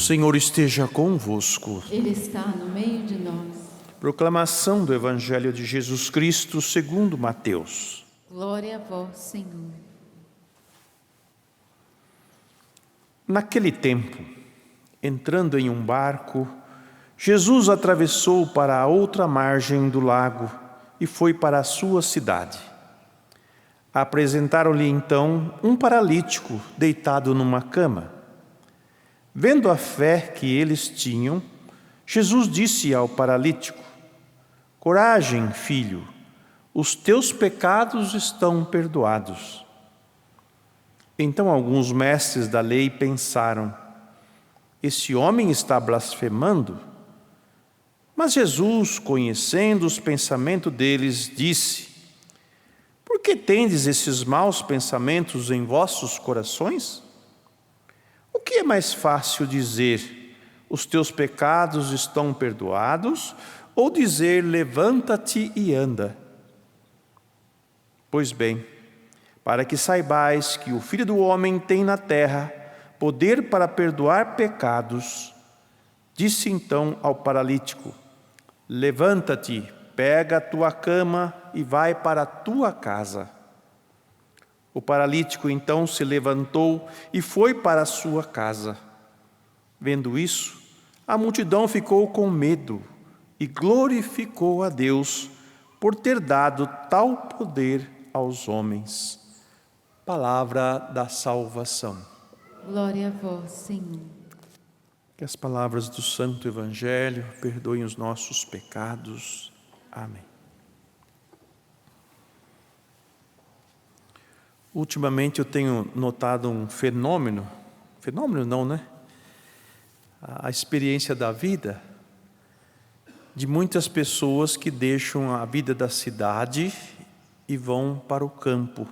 Senhor esteja convosco. Ele está no meio de nós. Proclamação do Evangelho de Jesus Cristo segundo Mateus. Glória a vós, Senhor. Naquele tempo, entrando em um barco, Jesus atravessou para a outra margem do lago e foi para a sua cidade. Apresentaram-lhe então um paralítico deitado numa cama. Vendo a fé que eles tinham, Jesus disse ao paralítico: Coragem, filho, os teus pecados estão perdoados. Então alguns mestres da lei pensaram: esse homem está blasfemando. Mas Jesus, conhecendo os pensamentos deles, disse: Por que tendes esses maus pensamentos em vossos corações? O que é mais fácil dizer: os teus pecados estão perdoados, ou dizer: levanta-te e anda? Pois bem, para que saibais que o Filho do Homem tem na terra poder para perdoar pecados, disse então ao paralítico: levanta-te, pega a tua cama e vai para a tua casa. O paralítico então se levantou e foi para a sua casa. Vendo isso, a multidão ficou com medo e glorificou a Deus por ter dado tal poder aos homens. Palavra da salvação. Glória a vós, Senhor. Que as palavras do Santo Evangelho perdoem os nossos pecados. Amém. Ultimamente eu tenho notado um fenômeno não, né? A experiência da vida de muitas pessoas que deixam a vida da cidade e vão para o campo.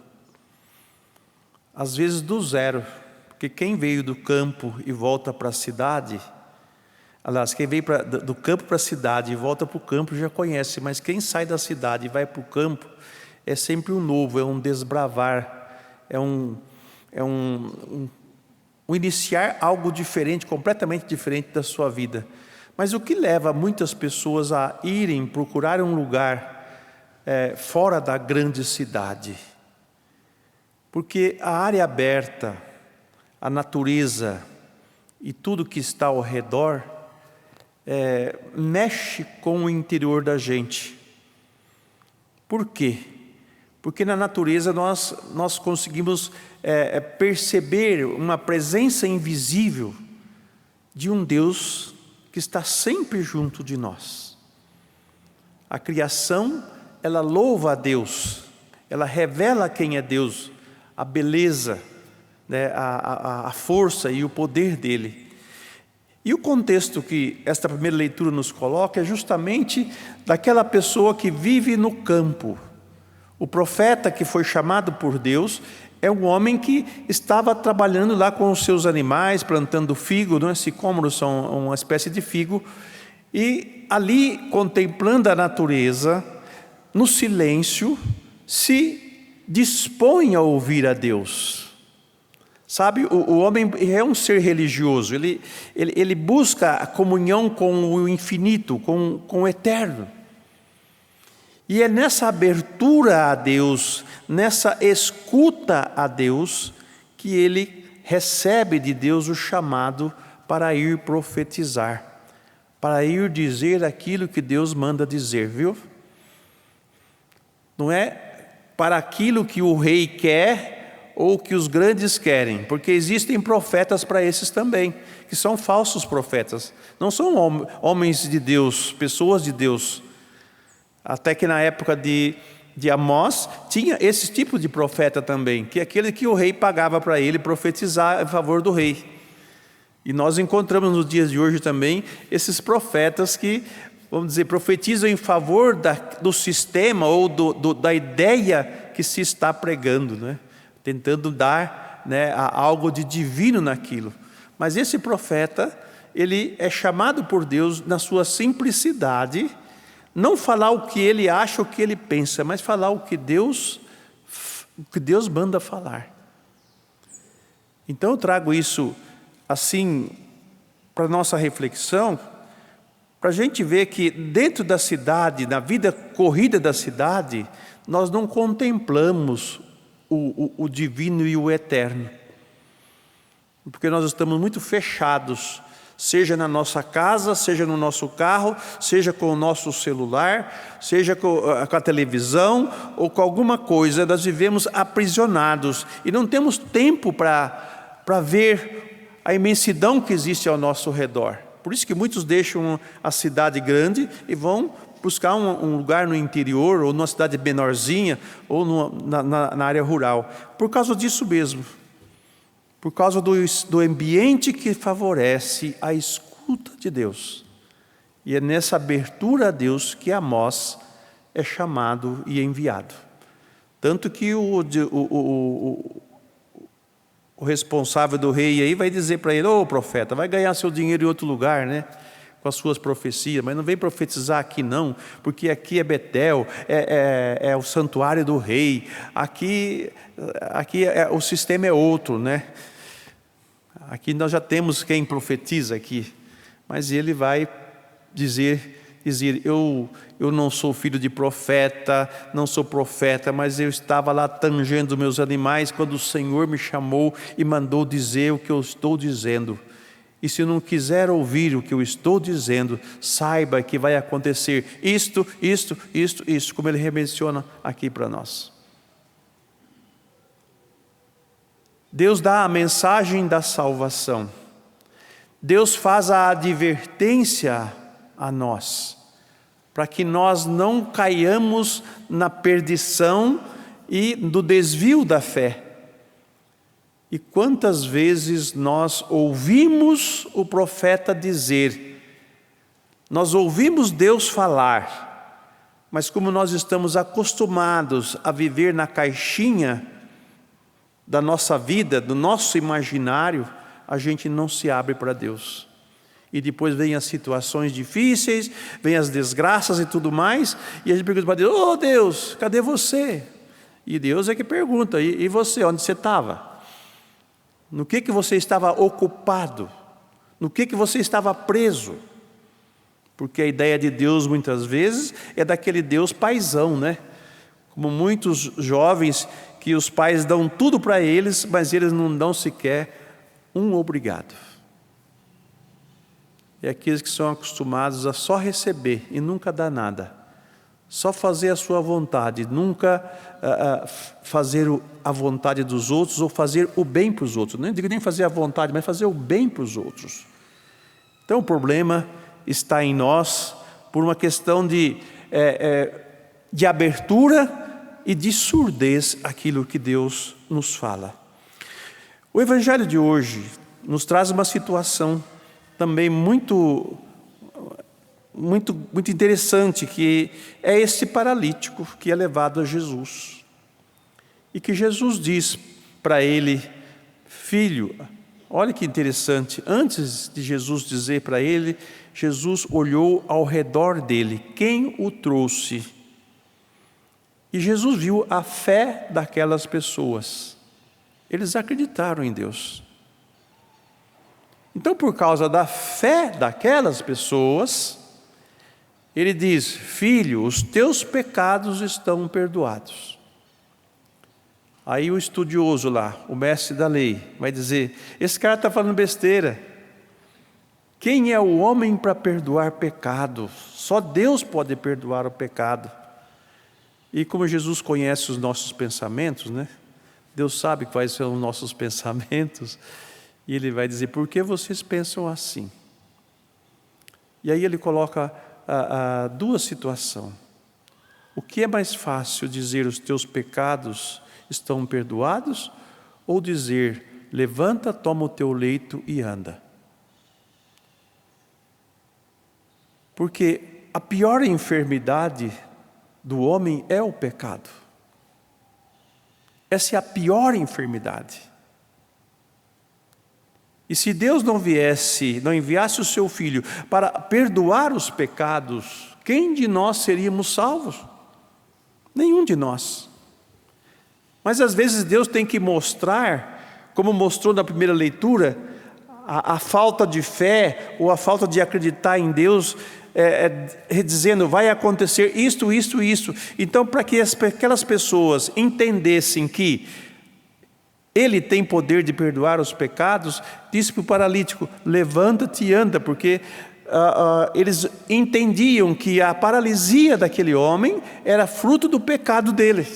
Às vezes do zero, porque quem veio do campo e volta para a cidade, aliás, quem veio do campo para a cidade e volta para o campo já conhece, mas quem sai da cidade e vai para o campo é sempre um novo, é um desbravar, é um iniciar algo diferente, completamente diferente da sua vida. Mas o que leva muitas pessoas a irem procurar um lugar fora da grande cidade? Porque a área aberta, a natureza e tudo que está ao redor mexe com o interior da gente. Por quê? Porque na natureza nós conseguimos perceber uma presença invisível de um Deus que está sempre junto de nós. A criação, ela louva a Deus, ela revela quem é Deus, a beleza, né, a força e o poder dele. E o contexto que esta primeira leitura nos coloca é justamente daquela pessoa que vive no campo. O profeta que foi chamado por Deus é um homem que estava trabalhando lá com os seus animais, plantando figo, não é? Sicômoros são uma espécie de figo, e ali, contemplando a natureza, no silêncio, se dispõe a ouvir a Deus. Sabe, o homem é um ser religioso, ele busca a comunhão com o infinito, com o eterno. E é nessa abertura a Deus, nessa escuta a Deus, que ele recebe de Deus o chamado para ir profetizar, para ir dizer aquilo que Deus manda dizer, viu? Não é para aquilo que o rei quer ou que os grandes querem, porque existem profetas para esses também, que são falsos profetas, não são homens de Deus, pessoas de Deus. Até que na época de Amós, tinha esse tipo de profeta também, que é aquele que o rei pagava para ele profetizar em favor do rei. E nós encontramos nos dias de hoje também esses profetas que, vamos dizer, profetizam em favor do sistema ou da ideia que se está pregando, né? Tentando dar, né, algo de divino naquilo. Mas esse profeta, ele é chamado por Deus na sua simplicidade, não falar o que ele acha, o que ele pensa, mas falar o que Deus manda falar. Então eu trago isso assim para a nossa reflexão, para a gente ver que dentro da cidade, na vida corrida da cidade, nós não contemplamos o divino e o eterno. Porque nós estamos muito fechados, seja na nossa casa, seja no nosso carro, seja com o nosso celular, seja com a televisão ou com alguma coisa, nós vivemos aprisionados e não temos tempo para ver a imensidão que existe ao nosso redor. Por isso que muitos deixam a cidade grande e vão buscar um lugar no interior ou numa cidade menorzinha ou na área rural, por causa disso mesmo. Por causa do ambiente que favorece a escuta de Deus. E é nessa abertura a Deus que Amós é chamado e enviado. Tanto que o responsável do rei aí vai dizer para ele: ô profeta, vai ganhar seu dinheiro em outro lugar, né? Com as suas profecias, mas não vem profetizar aqui não, porque aqui é Betel, é o santuário do rei, aqui o sistema é outro, né? Aqui nós já temos quem profetiza aqui, mas ele vai dizer eu não sou filho de profeta, não sou profeta, mas eu estava lá tangendo meus animais quando o Senhor me chamou e mandou dizer o que eu estou dizendo. E se não quiser ouvir o que eu estou dizendo, saiba que vai acontecer isto, como ele menciona aqui para nós. Deus dá a mensagem da salvação. Deus faz a advertência a nós, para que nós não caiamos na perdição e no desvio da fé. E quantas vezes nós ouvimos o profeta dizer, nós ouvimos Deus falar, mas como nós estamos acostumados a viver na caixinha da nossa vida, do nosso imaginário, a gente não se abre para Deus. E depois vem as situações difíceis, vem as desgraças e tudo mais, e a gente pergunta para Deus: ô Deus, cadê você? E Deus é que pergunta: e você, onde você estava? No que você estava ocupado? No que você estava preso? Porque a ideia de Deus muitas vezes é daquele Deus paizão, né? Como muitos jovens que os pais dão tudo para eles, mas eles não dão sequer um obrigado. É aqueles que são acostumados a só receber e nunca dar nada. Só fazer a sua vontade, nunca fazer a vontade dos outros ou fazer o bem para os outros. Não digo nem fazer a vontade, mas fazer o bem para os outros. Então o problema está em nós por uma questão de abertura e de surdez àquilo que Deus nos fala. O Evangelho de hoje nos traz uma situação também muito interessante, que é esse paralítico que é levado a Jesus. E que Jesus diz para ele: filho, olha que interessante, antes de Jesus dizer para ele, Jesus olhou ao redor dele, quem o trouxe? E Jesus viu a fé daquelas pessoas. Eles acreditaram em Deus. Então, por causa da fé daquelas pessoas, ele diz: filho, os teus pecados estão perdoados. Aí o estudioso lá, o mestre da lei, vai dizer: esse cara está falando besteira. Quem é o homem para perdoar pecado? Só Deus pode perdoar o pecado. E como Jesus conhece os nossos pensamentos, né? Deus sabe quais são os nossos pensamentos. E ele vai dizer: por que vocês pensam assim? E aí ele coloca duas situações. O que é mais fácil dizer os teus pecados estão perdoados? Ou dizer: levanta, toma o teu leito e anda? Porque a pior enfermidade do homem é o pecado. Essa é a pior enfermidade. E se Deus não enviasse o seu Filho para perdoar os pecados, quem de nós seríamos salvos? Nenhum de nós. Mas às vezes Deus tem que mostrar, como mostrou na primeira leitura, a falta de fé ou a falta de acreditar em Deus, dizendo, vai acontecer isto. Então, para que aquelas pessoas entendessem que Ele tem poder de perdoar os pecados, disse para o paralítico, levanta-te e anda, porque eles entendiam que a paralisia daquele homem era fruto do pecado dele.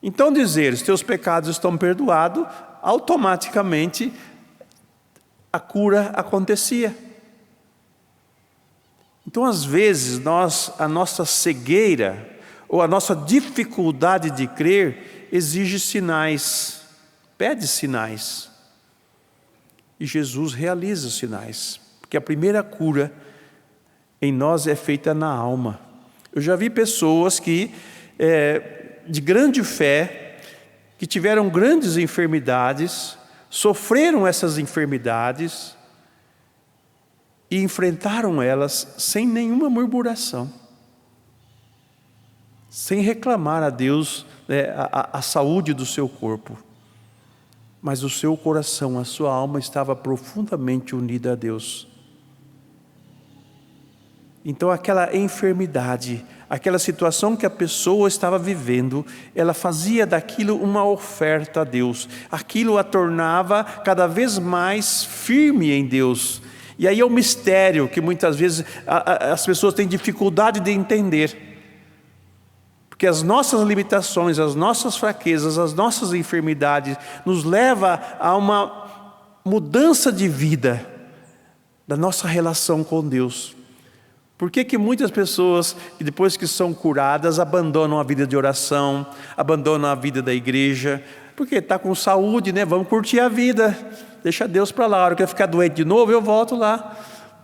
Então dizer, os teus pecados estão perdoados, automaticamente a cura acontecia. Então às vezes a nossa cegueira ou a nossa dificuldade de crer exige sinais, pede sinais. E Jesus realiza os sinais, porque a primeira cura em nós é feita na alma. Eu já vi pessoas que, de grande fé, que tiveram grandes enfermidades, sofreram essas enfermidades e enfrentaram elas sem nenhuma murmuração, sem reclamar a Deus a saúde do seu corpo. Mas o seu coração, a sua alma estava profundamente unida a Deus. Então aquela enfermidade, aquela situação que a pessoa estava vivendo, ela fazia daquilo uma oferta a Deus. Aquilo a tornava cada vez mais firme em Deus. E aí é o mistério que muitas vezes as pessoas têm dificuldade de entender. Porque as nossas limitações, as nossas fraquezas, as nossas enfermidades nos levam a uma mudança de vida da nossa relação com Deus. Por que muitas pessoas, depois que são curadas, abandonam a vida de oração, abandonam a vida da igreja? Porque está com saúde, né? Vamos curtir a vida, deixa Deus para lá. A hora que eu ficar doente de novo, eu volto lá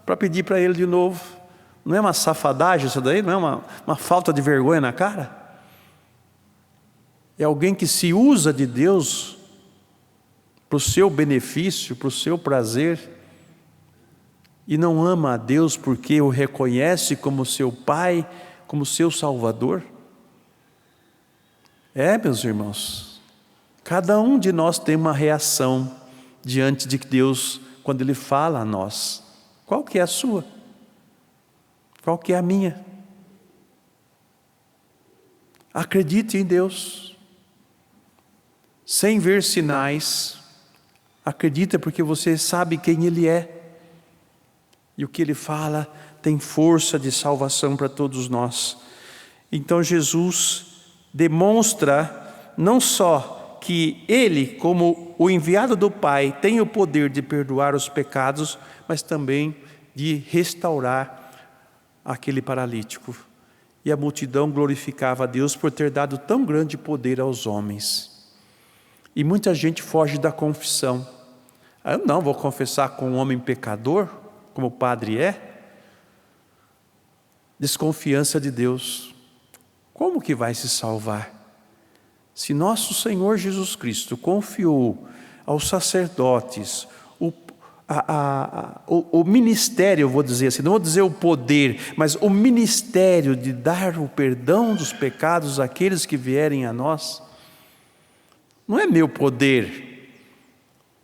para pedir para Ele de novo. Não é uma safadagem isso daí? Não é uma falta de vergonha na cara? É alguém que se usa de Deus para o seu benefício, para o seu prazer, e não ama a Deus porque o reconhece como seu Pai, como seu Salvador? Meus irmãos, cada um de nós tem uma reação diante de Deus quando Ele fala a nós. Qual que é a sua? Qual que é a minha? Acredite em Deus, sem ver sinais. Acredita porque você sabe quem Ele é. E o que Ele fala tem força de salvação para todos nós. Então Jesus demonstra não só que Ele, como o enviado do Pai, tem o poder de perdoar os pecados, mas também de restaurar aquele paralítico. E a multidão glorificava a Deus por ter dado tão grande poder aos homens. E muita gente foge da confissão. Eu não vou confessar com um homem pecador, como o padre é. Desconfiança de Deus. Como que vai se salvar? Se nosso Senhor Jesus Cristo confiou aos sacerdotes o ministério, eu vou dizer assim, não vou dizer o poder, mas o ministério de dar o perdão dos pecados àqueles que vierem a nós, não é meu poder.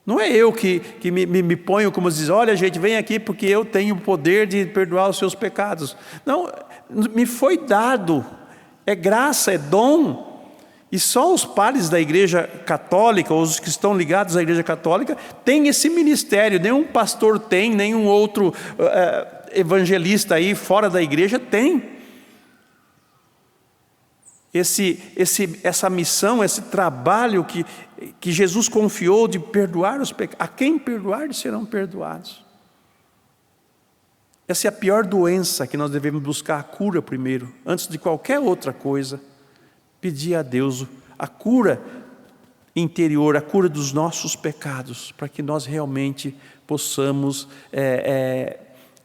Não é eu que me ponho como diz, olha gente, vem aqui porque eu tenho o poder de perdoar os seus pecados. Não, me foi dado, é graça, é dom. E só os padres da igreja católica, ou os que estão ligados à igreja católica, têm esse ministério. Nenhum pastor tem, nenhum outro evangelista aí fora da igreja tem. Essa missão, esse trabalho que Jesus confiou de perdoar os pecados. A quem perdoar serão perdoados. Essa é a pior doença que nós devemos buscar a cura primeiro, antes de qualquer outra coisa. Pedir a Deus a cura interior, a cura dos nossos pecados, para que nós realmente possamos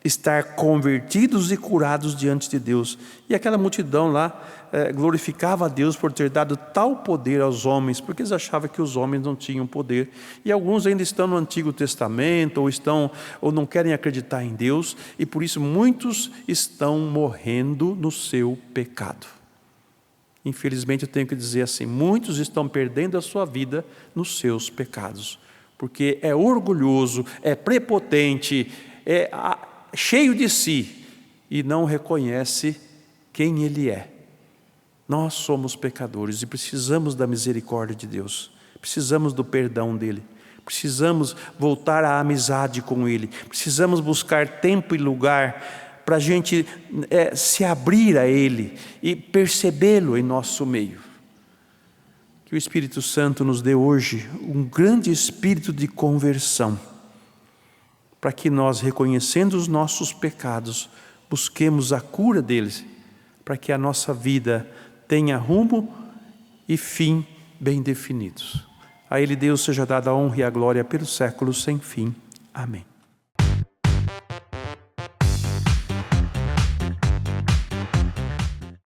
estar convertidos e curados diante de Deus. E aquela multidão lá glorificava a Deus por ter dado tal poder aos homens, porque eles achavam que os homens não tinham poder. E alguns ainda estão no Antigo Testamento, ou não querem acreditar em Deus, e por isso muitos estão morrendo no seu pecado. Infelizmente eu tenho que dizer assim, muitos estão perdendo a sua vida nos seus pecados, porque é orgulhoso, é prepotente, é cheio de si e não reconhece quem Ele é. Nós somos pecadores e precisamos da misericórdia de Deus, precisamos do perdão dEle, precisamos voltar à amizade com Ele, precisamos buscar tempo e lugar para a gente se abrir a Ele e percebê-lo em nosso meio. Que o Espírito Santo nos dê hoje um grande espírito de conversão, para que nós, reconhecendo os nossos pecados, busquemos a cura deles, para que a nossa vida tenha rumo e fim bem definidos. A Ele, Deus, seja dada a honra e a glória pelos séculos sem fim. Amém.